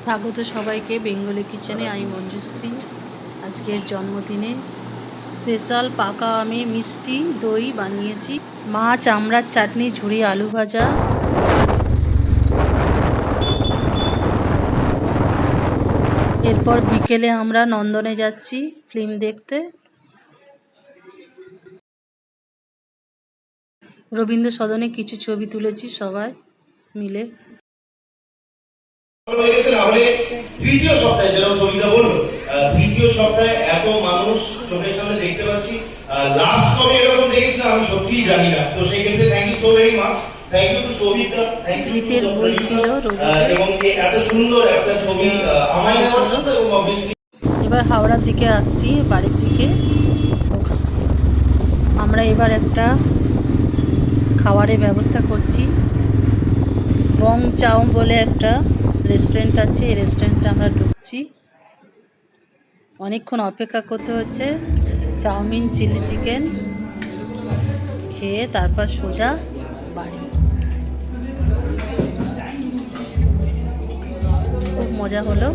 স্বাগত সবাইকে বেঙ্গলি কিচেনে। আমি মঞ্জুশ্রী। আজকের জন্মদিনে স্পেশাল পাকা আমের মিষ্টি দই বানিয়েছি, মাছ আমড়ার চাটনি, ঝুরি আলু ভাজা। এরপর বিকেলে আমরা নন্দনে যাচ্ছি ফিল্ম দেখতে। রবীন্দ্র সদনে কিছু ছবি তুলেছি সবাই মিলে। তৃতীয় সপ্তাহে যেরকম সবিতা বললো, তৃতীয় সপ্তাহে এত মানুষ চোখের সামনে দেখতে পাচ্ছি। লাস্ট কবে এরকম দেখেছিলাম আমি সত্যিই জানি না। তো সেই ক্ষেত্রে thank you so very much. Thank you to Sabita, thank you to বই ছিল এবং এত সুন্দর একটা ছবি আমার জন্য। এবং অবভিয়াসলি এবার হাওড়ার দিকে আসছি, বাড়ির দিকে। আমরা এবার একটা খাবারের ব্যবস্থা করছি। বং চাও বলে একটা রেস্টুরেন্ট আছে, এই রেস্টুরেন্টে আমরা ঢুকছি। অনেকক্ষণ অপেক্ষা করতে হচ্ছে। চাউমিন, চিলি চিকেন খেয়ে তারপর সোজা বাড়ি। খুব মজা হলো।